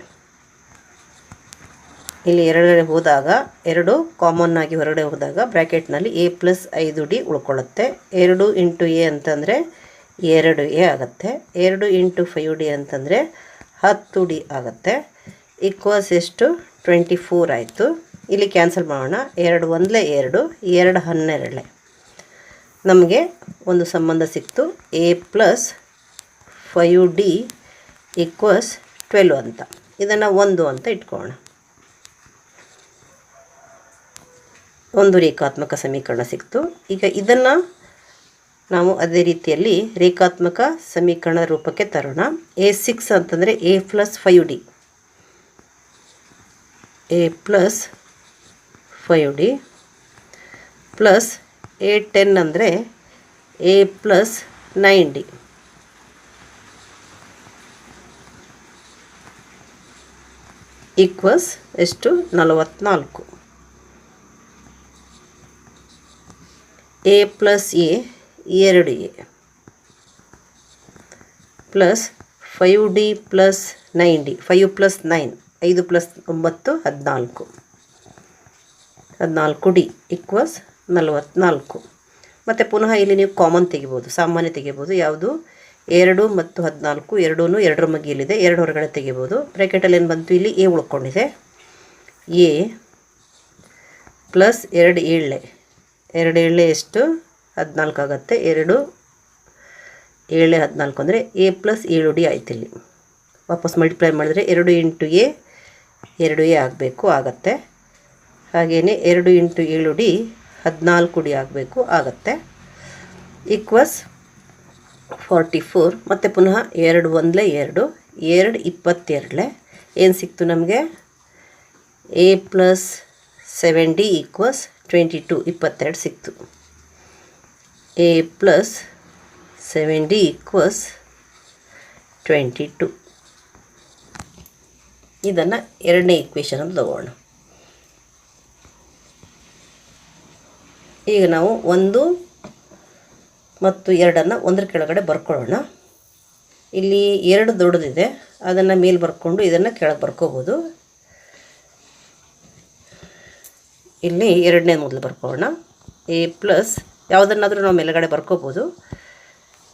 Speaker 1: ಇಲ್ಲಿ 2 ಹೋದಾಗ 2 ಕಾಮನ್ ಆಗಿ ಹೊರಗಡೆ ಹೋದಾಗ ಬ್ರ್ಯಾಕೆಟ್ನಲ್ಲಿ A + 5D ಉಳ್ಕೊಳ್ಳುತ್ತೆ. 2 × A ಅಂತಂದರೆ 2A ಆಗುತ್ತೆ. 2 × 5D ಅಂತಂದರೆ 10D ಆಗುತ್ತೆ. ಈಕ್ವಲ್ಸ್ ಎಷ್ಟು? 24 ಆಯಿತು. ಇಲ್ಲಿ ಕ್ಯಾನ್ಸಲ್ ಮಾಡೋಣ. 2 1 2 2 12 ನಮಗೆ ಒಂದು ಸಂಬಂಧ ಸಿಕ್ತು. A + 5D = 12 ಅಂತ. ಇದನ್ನು 1 ಅಂತ ಇಟ್ಕೊಳ್ಳೋಣ. ಒಂದು ರೇಖಾತ್ಮಕ ಸಮೀಕರಣ ಸಿಕ್ತು. ಈಗ ಇದನ್ನು ನಾವು ಅದೇ ರೀತಿಯಲ್ಲಿ ರೇಖಾತ್ಮಕ ಸಮೀಕರಣದ ರೂಪಕ್ಕೆ ತರೋಣ. A6 ಅಂತಂದರೆ A + 5D. A + 5D plus A10 ಅಂದರೆ A + 9D ಈಕ್ವಲ್ಸ್ ಎಷ್ಟು? 44. A + A 2A plus 5D + 9D 5 + 9 5 + 9 14 14D equals 44. ಮತ್ತು ಪುನಃ ಇಲ್ಲಿ ನೀವು ಕಾಮನ್ ತೆಗಿಬೋದು, ಸಾಮಾನ್ಯ ತೆಗಿಬೋದು. ಯಾವುದು? 2 ಮತ್ತು 14 ಎರಡೂ 2ರ ಮಧ್ಯೆಯಲ್ಲಿದೆ. 2 ಹೊರಗಡೆ ತೆಗಿಬೋದು. ಬ್ರ್ಯಾಕೆಟಲ್ಲಿ ಏನು ಬಂತು? ಇಲ್ಲಿ A ಉಳ್ಕೊಂಡಿದೆ. A ಪ್ಲಸ್ 2 7 2 7 ಎಷ್ಟು? 14 ಆಗುತ್ತೆ. 2 7 14 ಅಂದರೆ A + 7D ಆಯ್ತು. ಇಲ್ಲಿ ವಾಪಸ್ ಮಲ್ಟಿಪ್ಲೈ ಮಾಡಿದ್ರೆ 2 × A 2A ಆಗಬೇಕು, ಆಗುತ್ತೆ. ಹಾಗೆಯೇ 2 × 7D 14D ಆಗಬೇಕು, ಆಗುತ್ತೆ. ಈಕ್ವಲ್ಸ್ 44. ಮತ್ತು ಪುನಃ 2 1 2 2 22 ಏನು ಸಿಕ್ತು ನಮಗೆ? A + 7D = 22 22 ಸಿಕ್ತು. A + 7D = 22. ಇದನ್ನು ಎರಡನೇ ಈಕ್ವೇಷನ್ ಅಂತ ತಗೋಣ. ಈಗ ನಾವು 1 ಮತ್ತು 2 ಒಂದರ ಕೆಳಗಡೆ ಬರ್ಕೊಳ್ಳೋಣ. ಇಲ್ಲಿ 2 ದೊಡ್ಡದಿದೆ, ಅದನ್ನು ಮೇಲೆ ಬರ್ಕೊಂಡು ಇದನ್ನು ಕೆಳಗೆ ಬರ್ಕೋಬೋದು. ಇಲ್ಲಿ 2ನೇ ಮೊದಲು ಬರ್ಕೊಳ್ಳೋಣ. A ಪ್ಲಸ್ ಯಾವುದನ್ನಾದರೂ ನಾವು ಮೇಲುಗಡೆ ಬರ್ಕೋಬೋದು.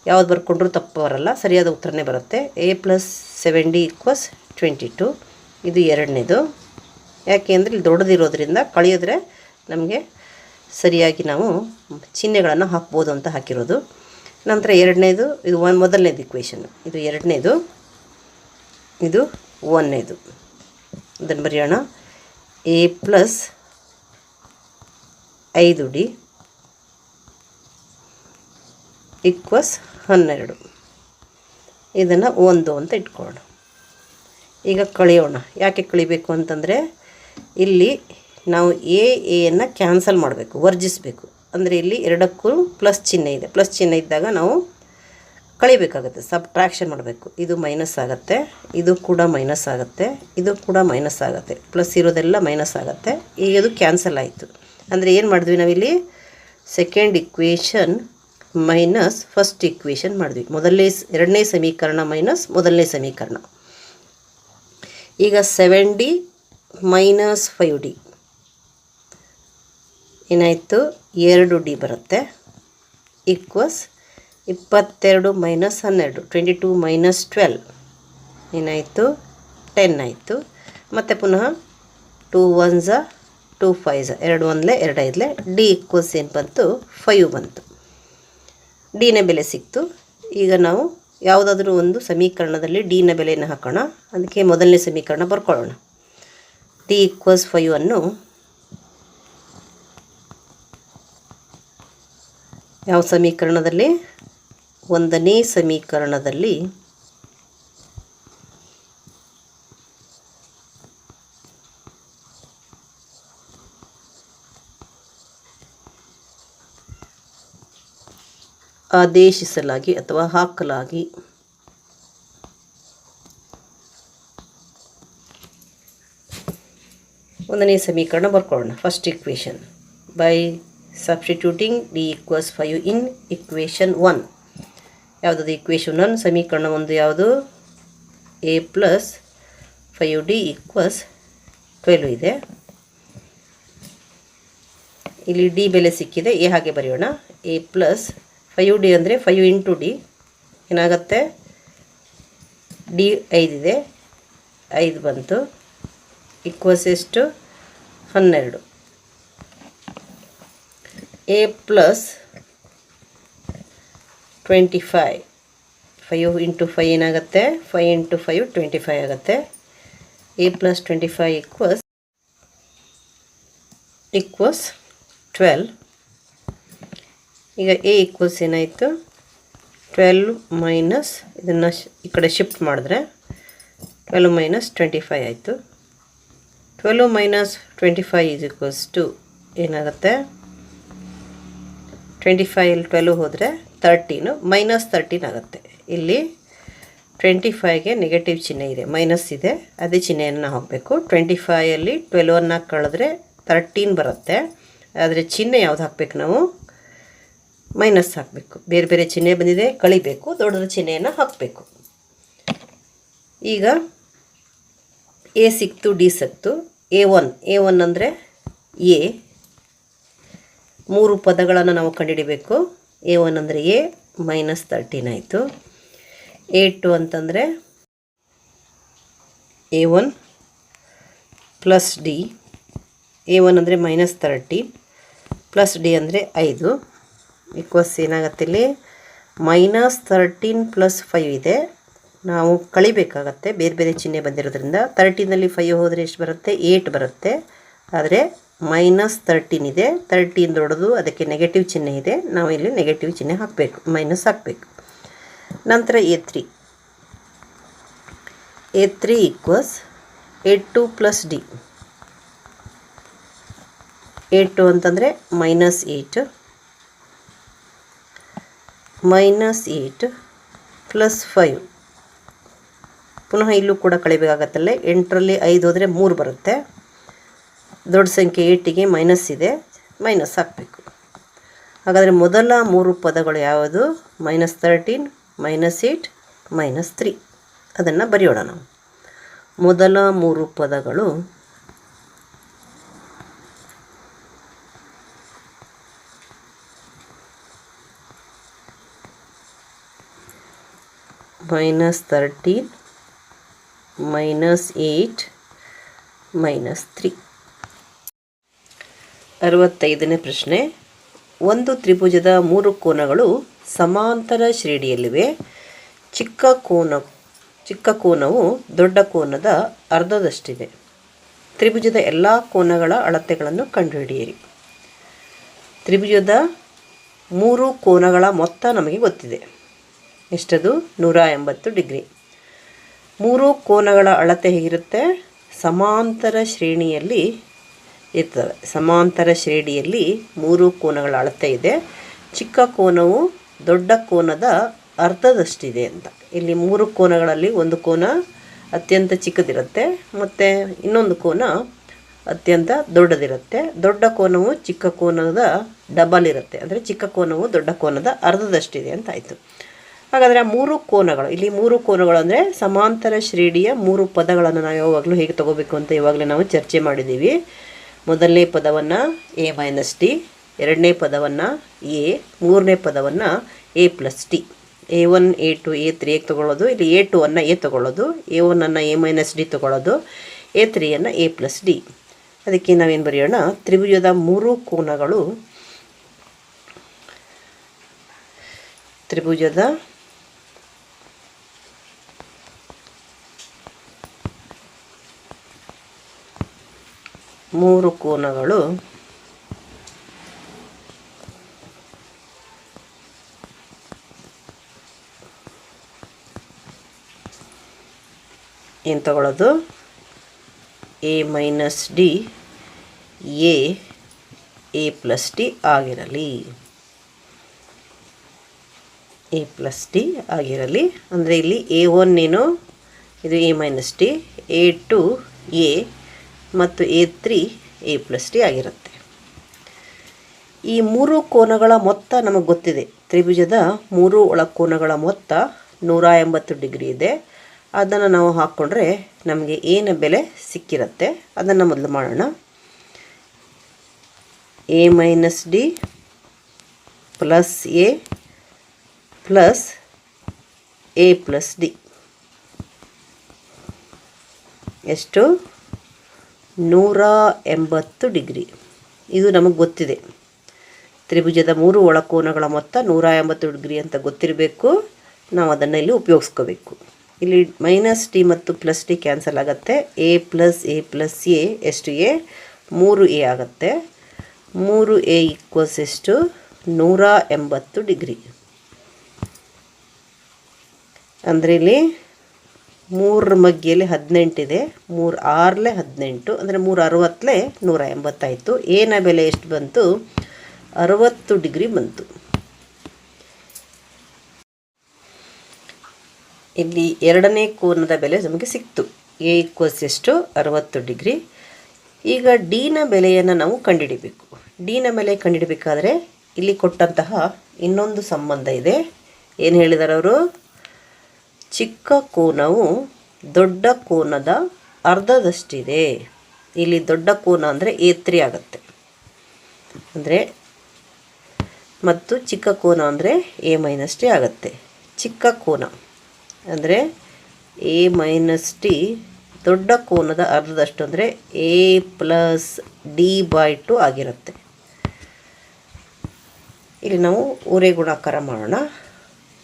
Speaker 1: ಯಾವ್ದು ಬರ್ಕೊಂಡ್ರೂ ತಪ್ಪು ಬರಲ್ಲ, ಸರಿಯಾದ ಉತ್ತರನೇ ಬರುತ್ತೆ. A + 7D = 22. ಇದು ಎರಡನೇದು. ಯಾಕೆ ಅಂದರೆ ಇಲ್ಲಿ ದೊಡ್ಡದಿರೋದ್ರಿಂದ ಕಳೆಯೋದ್ರೆ ನಮಗೆ ಸರಿಯಾಗಿ ನಾವು ಚಿಹ್ನೆಗಳನ್ನು ಹಾಕ್ಬೋದು ಅಂತ ಹಾಕಿರೋದು. ನಂತರ ಎರಡನೇದು, ಇದು ಮೊದಲನೇದು ಇಕ್ವೇಷನ್, ಇದು ಎರಡನೇದು, ಇದು ಒಂದನೇದು. ಅದನ್ನು ಬರೆಯೋಣ. A + 5D = 12. ಇದನ್ನು 1 ಅಂತ ಇಟ್ಕೊಳ್ಳೋಣ. ಈಗ ಕಳೆಯೋಣ. ಯಾಕೆ ಕಳಿಬೇಕು ಅಂತಂದರೆ ಇಲ್ಲಿ ನಾವು ಎಯನ್ನು ಕ್ಯಾನ್ಸಲ್ ಮಾಡಬೇಕು, ವರ್ಜಿಸಬೇಕು. ಅಂದರೆ ಇಲ್ಲಿ ಎರಡಕ್ಕೂ ಪ್ಲಸ್ ಚಿಹ್ನೆ ಇದೆ. ಪ್ಲಸ್ ಚಿಹ್ನೆ ಇದ್ದಾಗ ನಾವು ಕಳಿಬೇಕಾಗುತ್ತೆ, ಸಬ್ಟ್ರಾಕ್ಷನ್ ಮಾಡಬೇಕು. ಇದು ಮೈನಸ್ ಆಗುತ್ತೆ, ಇದು ಕೂಡ ಮೈನಸ್ ಆಗುತ್ತೆ, ಇದು ಕೂಡ ಮೈನಸ್ ಆಗುತ್ತೆ. ಪ್ಲಸ್ ಇರೋದೆಲ್ಲ ಮೈನಸ್ ಆಗುತ್ತೆ. ಈಗ ಇದು ಕ್ಯಾನ್ಸಲ್ ಆಯಿತು. ಅಂದರೆ ಏನು ಮಾಡಿದ್ವಿ ನಾವಿಲ್ಲಿ? Second equation minus first equation ಮಾಡಿದ್ವಿ. ಎರಡನೇ ಸಮೀಕರಣ ಮೈನಸ್ ಮೊದಲನೇ ಸಮೀಕರಣ. ಈಗ 7D ಮೈನಸ್ 5D ಏನಾಯಿತು, 2D ಬರುತ್ತೆ, ಈಕ್ವಸ್ 22 ಮೈನಸ್ 12, 22 ಮೈನಸ್ 12 ಏನಾಯಿತು, 10 ಆಯಿತು. ಮತ್ತು ಪುನಃ 2 1s 2 5s 2 1 2 5 ಡಿ ಈಕ್ವಲ್ಸ್ ಏನು ಬಂತು, 5 ಬಂತು. ಡಿನ ಬೆಲೆ ಸಿಕ್ತು. ಈಗ ನಾವು ಯಾವುದಾದ್ರೂ ಒಂದು ಸಮೀಕರಣದಲ್ಲಿ ಡಿನ ಬೆಲೆಯನ್ನು ಹಾಕೋಣ. ಅದಕ್ಕೆ ಮೊದಲನೇ ಸಮೀಕರಣ ಬರ್ಕೊಳ್ಳೋಣ. ಡಿ ಈಕ್ವಲ್ಸ್ 5 ಅನ್ನು ಯಾವ ಸಮೀಕರಣದಲ್ಲಿ, ಒಂದನೇ ಸಮೀಕರಣದಲ್ಲಿ ಆದೇಶಿಸಲಾಗಿ ಅಥವಾ ಹಾಕಲಾಗಿ ಒಂದನೇ ಸಮೀಕರಣ ಬರ್ಕೊಳ್ಳೋಣ. First equation by substituting D equals 5 in equation 1. ಯಾವುದದು ಇಕ್ವೇಷನ್ 1? ಸಮೀಕರಣ 1 ಯಾವುದು, a ಪ್ಲಸ್ 5D ಈಕ್ವಲ್ಸ್ 12 ಇದೆ. ಇಲ್ಲಿ ಡಿ ಬೆಲೆ ಸಿಕ್ಕಿದೆ, ಎ ಹಾಗೆ ಬರೆಯೋಣ. a ಪ್ಲಸ್ 5D ಅಂದರೆ 5 ಇಂಟು ಡಿ ಏನಾಗುತ್ತೆ, ಡಿ 5 ಇದೆ, 5 ಬಂತು, ಈಕ್ವಲ್ಸ್ ಎಷ್ಟು, 12. a ಪ್ಲಸ್ 25, 5 ಇಂಟು 5 ಏನಾಗುತ್ತೆ, 5 ಇಂಟು 5 25 ಆಗುತ್ತೆ. a plus 25 equals 12. ಈಗ ಎ ಈಕ್ವಲ್ಸ್ ಏನಾಯಿತು, 12 ಮೈನಸ್ ಇದನ್ನು ಈ ಕಡೆ ಶಿಫ್ಟ್ ಮಾಡಿದ್ರೆ 12 ಮೈನಸ್ 25 ಆಯಿತು. 12 ಮೈನಸ್ 25 ಈಸ್ ಈಕ್ವಲ್ಸ್ ಟು ಏನಾಗುತ್ತೆ, 25 12 ಹೋದರೆ 13 ಮೈನಸ್ 13 ಆಗುತ್ತೆ. ಇಲ್ಲಿ 25ಗೆ ನೆಗೆಟಿವ್ ಚಿಹ್ನೆ ಇದೆ, ಮೈನಸ್ ಇದೆ, ಅದೇ ಚಿಹ್ನೆಯನ್ನು ಹಾಕಬೇಕು. 25ಅಲ್ಲಿ 12 ಕಳೆದ್ರೆ 13 ಬರುತ್ತೆ. ಆದರೆ ಚಿಹ್ನೆ ಯಾವ್ದು ಹಾಕಬೇಕು, ನಾವು ಮೈನಸ್ ಹಾಕಬೇಕು. ಬೇರೆ ಬೇರೆ ಚಿಹ್ನೆ ಬಂದಿದೆ, ಕಳಿಬೇಕು, ದೊಡ್ಡದ ಚಿಹ್ನೆಯನ್ನು ಹಾಕಬೇಕು. ಈಗ ಎ ಸಿಕ್ತು, ಡಿ ಸಿಕ್ತು. ಎ1 ಅಂದರೆ ಎ, 3 ಪದಗಳನ್ನು ನಾವು ಕಂಡುಹಿಡಿಬೇಕು. a1 ಅಂದರೆ ಎ ಮೈನಸ್ 13 ಆಯಿತು. a2 ಅಂತಂದರೆ a1 ಪ್ಲಸ್ ಡಿ, a1 ಅಂದರೆ ಮೈನಸ್ 13 ಪ್ಲಸ್ ಡಿ ಅಂದರೆ 5 ಈಕ್ವಲ್ಸ್ ಏನಾಗುತ್ತೆ, ಇಲ್ಲಿ ಮೈನಸ್ 13 ಪ್ಲಸ್ 5 ಇದೆ, ನಾವು ಕಳಿಬೇಕಾಗತ್ತೆ, ಬೇರೆ ಬೇರೆ ಚಿಹ್ನೆ ಬಂದಿರೋದ್ರಿಂದ. 13ನಲ್ಲಿ 5 ಹೋದರೆ ಎಷ್ಟು ಬರುತ್ತೆ, 8 ಬರುತ್ತೆ. ಆದರೆ ಮೈನಸ್ 13 ಇದೆ, 13 ದೊಡ್ಡದು, ಅದಕ್ಕೆ ನೆಗೆಟಿವ್ ಚಿಹ್ನೆ ಇದೆ, ನಾವು ಇಲ್ಲಿ ನೆಗೆಟಿವ್ ಚಿಹ್ನೆ ಹಾಕಬೇಕು, ಮೈನಸ್ ಹಾಕಬೇಕು. ನಂತರ a3 equals a2 plus D. a2 ಅಂತಂದರೆ ಮೈನಸ್ 8 ಪ್ಲಸ್ 5. ಪುನಃ ಇಲ್ಲೂ ಕೂಡ ಕಳಿಬೇಕಾಗತ್ತಲ್ಲೇ, 8ರಲ್ಲಿ 5 ಹೋದರೆ 3 ಬರುತ್ತೆ. ದೊಡ್ಡ ಸಂಖ್ಯೆ 8ಗೆ ಮೈನಸ್ ಇದೆ, ಮೈನಸ್ ಹಾಕಬೇಕು. ಹಾಗಾದರೆ ಮೊದಲ 3 ಪದಗಳು ಯಾವುದು, ಮೈನಸ್ 13 ಮೈನಸ್ 8 ಮೈನಸ್ 3. ಅದನ್ನು ಬರೆಯೋಣ ನಾವು. ಮೊದಲ 3 ಪದಗಳು ಮೈನಸ್ 13 ಮೈನಸ್ 8 ಮೈನಸ್ 3. 65ನೇ ಪ್ರಶ್ನೆ. ಒಂದು ತ್ರಿಭುಜದ 3 ಕೋನಗಳು ಸಮಾಂತರ ಶ್ರೇಣಿಯಲ್ಲಿವೆ. ಚಿಕ್ಕ ಕೋನವು ದೊಡ್ಡ ಕೋನದ ಅರ್ಧದಷ್ಟಿದೆ. ತ್ರಿಭುಜದ ಎಲ್ಲ ಕೋನಗಳ ಅಳತೆಗಳನ್ನು ಕಂಡುಹಿಡಿಯಿರಿ. ತ್ರಿಭುಜದ 3 ಕೋನಗಳ ಮೊತ್ತ ನಮಗೆ ಗೊತ್ತಿದೆ. ಎಷ್ಟದು, 180 ಡಿಗ್ರಿ. 3 ಕೋನಗಳ ಅಳತೆ ಹೇಗಿರುತ್ತೆ, ಸಮಾಂತರ ಶ್ರೇಣಿಯಲ್ಲಿ ಇರ್ತವೆ. ಸಮಾಂತರ ಶ್ರೇಣಿಯಲ್ಲಿ 3 ಕೋನಗಳ ಅಳತೆ ಇದೆ. ಚಿಕ್ಕ ಕೋನವು ದೊಡ್ಡ ಕೋನದ ಅರ್ಧದಷ್ಟಿದೆ ಅಂತ. ಇಲ್ಲಿ 3 ಕೋನಗಳಲ್ಲಿ ಒಂದು ಕೋನ ಅತ್ಯಂತ ಚಿಕ್ಕದಿರುತ್ತೆ, ಮತ್ತು ಇನ್ನೊಂದು ಕೋನ ಅತ್ಯಂತ ದೊಡ್ಡದಿರುತ್ತೆ. ದೊಡ್ಡ ಕೋನವು ಚಿಕ್ಕ ಕೋನದ ಡಬಲ್ ಇರುತ್ತೆ, ಅಂದರೆ ಚಿಕ್ಕ ಕೋನವು ದೊಡ್ಡ ಕೋನದ ಅರ್ಧದಷ್ಟಿದೆ ಅಂತ ಆಯಿತು. ಹಾಗಾದರೆ ಆ 3 ಕೋನಗಳು, ಇಲ್ಲಿ 3 ಕೋನಗಳು ಅಂದರೆ ಸಮಾಂತರ ಶ್ರೇಣಿಯ 3 ಪದಗಳನ್ನು ನಾವು ಯಾವಾಗಲೂ ಹೇಗೆ ತಗೋಬೇಕು ಅಂತ ಇವಾಗಲೇ ನಾವು ಚರ್ಚೆ ಮಾಡಿದ್ದೀವಿ. ಮೊದಲನೇ ಪದವನ್ನು a ಮೈನಸ್ ಡಿ, ಎರಡನೇ ಪದವನ್ನು a, ಮೂರನೇ ಪದವನ್ನು a+d. a1 a2 a3 ತೊಗೊಳ್ಳೋದು, ಇಲ್ಲಿ a2 a ತೊಗೊಳ್ಳೋದು, a1 a ಮೈನಸ್ ಡಿ ತೊಗೊಳ್ಳೋದು, a3 a+d. ಅದಕ್ಕೆ ನಾವೇನು ಬರೆಯೋಣ, ತ್ರಿಭುಜದ 3 ಕೋನಗಳು, ತ್ರಿಭುಜದ 3 ಕೋನಗಳು ಏನು ತಗೊಳ್ಳೋದು, a ಮೈನಸ್ ಡಿ, a+d ಆಗಿರಲಿ, a+d ಆಗಿರಲಿ. ಅಂದರೆ ಇಲ್ಲಿ a1 ಏನು, ಇದು a minus D, a2 a ಮತ್ತು a3 a+d ಆಗಿರುತ್ತೆ. ಈ 3 ಕೋನಗಳ ಮೊತ್ತ ನಮಗೆ ಗೊತ್ತಿದೆ. ತ್ರಿಭುಜದ 3 ಒಳಕೋನಗಳ ಮೊತ್ತ 180 ಡಿಗ್ರಿ ಇದೆ. ಅದನ್ನು ನಾವು ಹಾಕ್ಕೊಂಡ್ರೆ ನಮಗೆ ಏನು ಬೆಲೆ ಸಿಕ್ಕಿರುತ್ತೆ ಅದನ್ನು ಮೊದಲು ಮಾಡೋಣ. a minus D plus a plus a+d ಎಷ್ಟು, 180 ಡಿಗ್ರಿ. ಇದು ನಮಗೆ ಗೊತ್ತಿದೆ. ತ್ರಿಭುಜದ 3 ಒಳಕೋನಗಳ ಮೊತ್ತ 180 ಡಿಗ್ರಿ ಅಂತ ಗೊತ್ತಿರಬೇಕು. ನಾವು ಅದನ್ನು ಇಲ್ಲಿ ಉಪಯೋಗಿಸ್ಕೋಬೇಕು. ಇಲ್ಲಿ ಮೈನಸ್ ಡಿ ಮತ್ತು ಪ್ಲಸ್ ಡಿ ಕ್ಯಾನ್ಸಲ್ ಆಗುತ್ತೆ. a ಪ್ಲಸ್ a ಎಷ್ಟು, a 3a ಆಗುತ್ತೆ. 3a ಈಕ್ವಲ್ಸ್ ಎಷ್ಟು, 180 ಡಿಗ್ರಿ. ಅಂದರೆ ಇಲ್ಲಿ 3 ಮಗ್ಗಿಯಲ್ಲಿ 18 ಇದೆ, 3 6 18, ಅಂದರೆ 3 60 180 ಆಯಿತು. ಎನ ಬೆಲೆ ಎಷ್ಟು ಬಂತು, 60 ಡಿಗ್ರಿ ಬಂತು. ಇಲ್ಲಿ ಎರಡನೇ ಕೋನದ ಬೆಲೆ ನಮಗೆ ಸಿಕ್ತು. a ಈಕ್ವಲ್ಸ್ ಎಷ್ಟು, 60 ಡಿಗ್ರಿ. ಈಗ ಡಿನ ಬೆಲೆಯನ್ನು ನಾವು ಕಂಡುಹಿಡಿಬೇಕು. ಡಿನ ಬೆಲೆ ಕಂಡುಹಿಡಬೇಕಾದ್ರೆ ಇಲ್ಲಿ ಕೊಟ್ಟಂತಹ ಇನ್ನೊಂದು ಸಂಬಂಧ ಇದೆ. ಏನು ಹೇಳಿದ್ದಾರೆ ಅವರು, ಚಿಕ್ಕ ಕೋನವು ದೊಡ್ಡ ಕೋನದ ಅರ್ಧದಷ್ಟಿದೆ. ಇಲ್ಲಿ ದೊಡ್ಡ ಕೋನ ಅಂದರೆ a3 ಆಗುತ್ತೆ, ಅಂದರೆ ಮತ್ತು ಚಿಕ್ಕ ಕೋನ ಅಂದರೆ a ಮೈನಸ್ ಡಿ ಆಗುತ್ತೆ. ಚಿಕ್ಕ ಕೋನ ಅಂದರೆ a ಮೈನಸ್ ಡಿ ದೊಡ್ಡ ಕೋನದ ಅರ್ಧದಷ್ಟು, ಅಂದರೆ a+d/2 ಆಗಿರುತ್ತೆ. ಇಲ್ಲಿ ನಾವು ಊರೇ ಗುಣಾಕಾರ ಮಾಡೋಣ.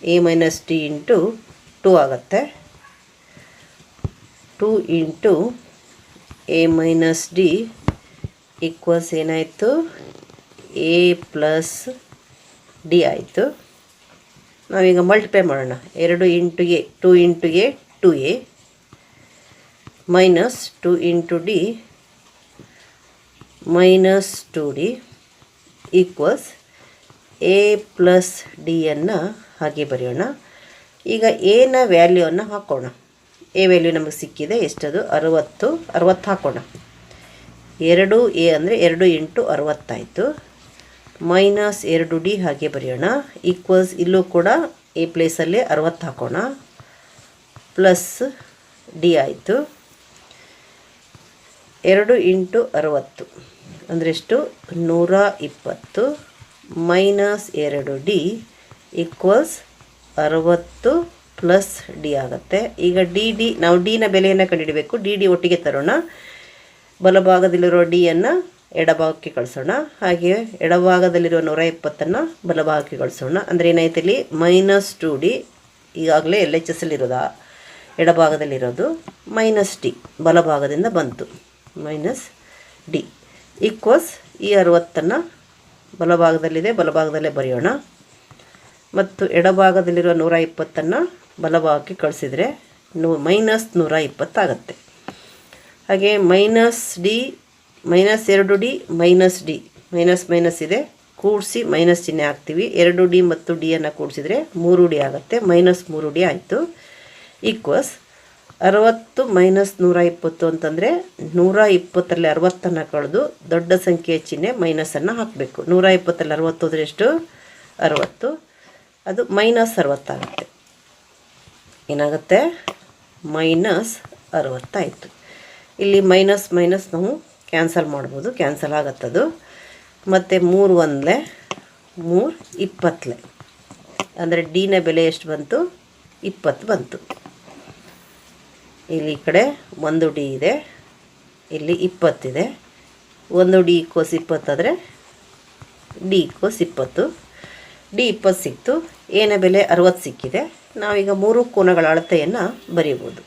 Speaker 1: a ಮೈನಸ್ ಡಿ ಇಂಟು 2 ಆಗುತ್ತೆ. 2 into a minus D equals ಏನಾಯಿತು, a+d ಆಯಿತು. ನಾವೀಗ ಮಲ್ಟಿಪ್ಲೈ ಮಾಡೋಣ. 2 into a 2 into a 2a minus 2 into D minus 2d equals a+d ಅನ್ನು ಹಾಗೆ ಬರೆಯೋಣ. ಈಗ ಎನ ವ್ಯಾಲ್ಯೂವನ್ನು ಹಾಕೋಣ. ಎ ವ್ಯಾಲ್ಯೂ ನಮಗೆ ಸಿಕ್ಕಿದೆ, ಎಷ್ಟದು, 60 ಹಾಕೋಣ. 2a ಅಂದರೆ 2 ಇಂಟು 60 ಆಯಿತು. ಮೈನಸ್ 2d ಹಾಗೆ ಬರೆಯೋಣ. ಈಕ್ವಲ್ಸ್ ಇಲ್ಲೂ ಕೂಡ a ಪ್ಲೇಸಲ್ಲಿ 60 ಹಾಕೋಣ, ಪ್ಲಸ್ ಡಿ ಆಯಿತು. 2 ಇಂಟು 60 ಅಂದರೆ ಎಷ್ಟು, 120 minus 2d equals 60 plus D ಆಗುತ್ತೆ. ಈಗ ಡಿ ನಾವು ಡಿನ ಬೆಲೆಯನ್ನು ಕಂಡುಹಿಡಬೇಕು. ಡಿ ಒಟ್ಟಿಗೆ ತರೋಣ. ಬಲಭಾಗದಲ್ಲಿರೋ ಡಿಯನ್ನು ಎಡಭಾಗಕ್ಕೆ ಕಳಿಸೋಣ. ಹಾಗೆ ಎಡಭಾಗದಲ್ಲಿರೋ 120 ಬಲಭಾಗಕ್ಕೆ ಕಳಿಸೋಣ. ಅಂದರೆ ಏನಾಯ್ತು, ಇಲ್ಲಿ -2d ಈಗಾಗಲೇ LHS ಅಲ್ಲಿರೋದು ಎಡಭಾಗದಲ್ಲಿರೋದು, ಮೈನಸ್ ಡಿ ಬಲಭಾಗದಿಂದ ಬಂತು, ಮೈನಸ್ ಡಿ ಈಕ್ವಲ್ಸ್ ಈ 60 ಬಲಭಾಗದಲ್ಲಿದೆ, ಬಲಭಾಗದಲ್ಲೇ ಬರೆಯೋಣ. ಮತ್ತು ಎಡಭಾಗದಲ್ಲಿರೋ 120 ಬಲಭಾಗಕ್ಕೆ ಕಳಿಸಿದರೆ -120 ಆಗುತ್ತೆ. ಹಾಗೆ minus D minus 2d minus D minus ಇದೆ, ಕೂಡಿಸಿ ಮೈನಸ್ ಚಿಹ್ನೆ ಹಾಕ್ತೀವಿ. 2d ಮತ್ತು ಡಿಯನ್ನು ಕೂಡಿಸಿದರೆ 3d ಆಗುತ್ತೆ, -3d ಆಯಿತು. ಈಕ್ವಲ್ಸ್ 60 ಮೈನಸ್ 120 ಅಂತಂದರೆ 120ರಲ್ಲಿ 60 ಕಳೆದು ದೊಡ್ಡ ಸಂಖ್ಯೆಯ ಚಿಹ್ನೆ ಮೈನಸನ್ನು ಹಾಕಬೇಕು. 120ರಲ್ಲಿ 60 ಅಂದರೆ ಎಷ್ಟು? 60. ಅದು ಮೈನಸ್ 60 ಆಗುತ್ತೆ. ಏನಾಗುತ್ತೆ? ಮೈನಸ್ 60 ಆಯಿತು. ಇಲ್ಲಿ ಮೈನಸ್ ಮೈನಸ್ ನಾವು ಕ್ಯಾನ್ಸಲ್ ಮಾಡ್ಬೋದು, ಕ್ಯಾನ್ಸಲ್ ಆಗುತ್ತದು. ಮತ್ತು 3 1 3 20 ಅಂದರೆ ಡಿನ ಬೆಲೆ ಎಷ್ಟು ಬಂತು? 20 ಬಂತು. ಇಲ್ಲಿ ಈ ಕಡೆ 1 ಡಿ ಇದೆ, ಇಲ್ಲಿ 20 ಇದೆ. 1 ಡಿ = 20 ಆದರೆ ಡಿ = 20. ಡಿ 20 ಸಿಕ್ತು. ಎನ ಬೆಲೆ 60 ಸಿಕ್ಕಿದೆ. ನಾವೀಗ 3 ಕೋನಗಳ ಅಳತೆಯನ್ನು ಬರೀಬೋದು.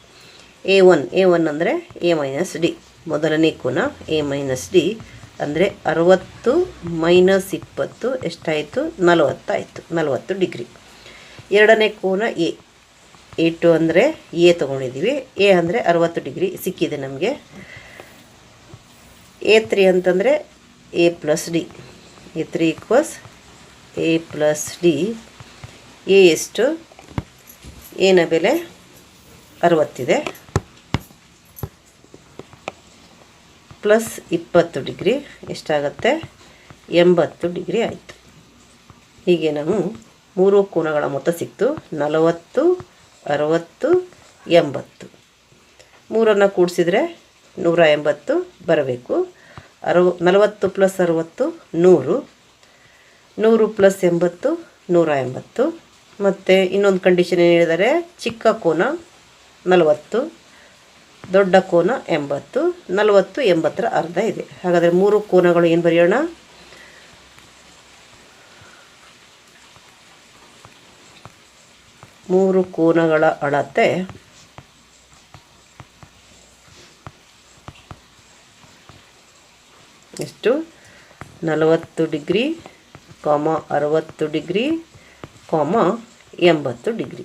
Speaker 1: A1 ಅಂದರೆ A - ಡಿ, ಮೊದಲನೇ ಕೋನ A - ಡಿ ಅಂದರೆ 60 ಮೈನಸ್ 20 ಎಷ್ಟಾಯಿತು? 40 ಆಯಿತು, 40 ಡಿಗ್ರಿ. ಎರಡನೇ ಕೋನ A2 ಅಂದರೆ ಎ ತೊಗೊಂಡಿದ್ದೀವಿ. ಎ ಅಂದರೆ 60 ಡಿಗ್ರಿ ಸಿಕ್ಕಿದೆ ನಮಗೆ. A3 ಅಂತಂದರೆ A+ D, A3 = A+ D. A ಎಷ್ಟು? ಎನ ಬೆಲೆ 60 ಇದೆ, ಪ್ಲಸ್ 20 ಡಿಗ್ರಿ ಎಷ್ಟಾಗುತ್ತೆ? 80 ಡಿಗ್ರಿ ಆಯಿತು. ಹೀಗೆ ನಾವು 3 ಕೋನಗಳ ಮೊತ್ತ ಸಿಕ್ತು. 40 60 80. 3 ಕೂಡಿಸಿದರೆ 180 ಬರಬೇಕು. 40 + 60 100, 100 + 80 180. ಮತ್ತು ಇನ್ನೊಂದು ಕಂಡೀಷನ್ ಏನು ಹೇಳಿದ್ದಾರೆ? ಚಿಕ್ಕ ಕೋನ 40, ದೊಡ್ಡ ಕೋನ 80. 40 80ರ ಅರ್ಧ ಇದೆ. ಹಾಗಾದರೆ 3 ಕೋನಗಳು ಏನು ಬರೆಯೋಣ? ಮೂರು ಕೋನಗಳ ಅಳತೆ ಎಷ್ಟು? 40 ಡಿಗ್ರಿ, 60 ಡಿಗ್ರಿ, 80 ಡಿಗ್ರಿ.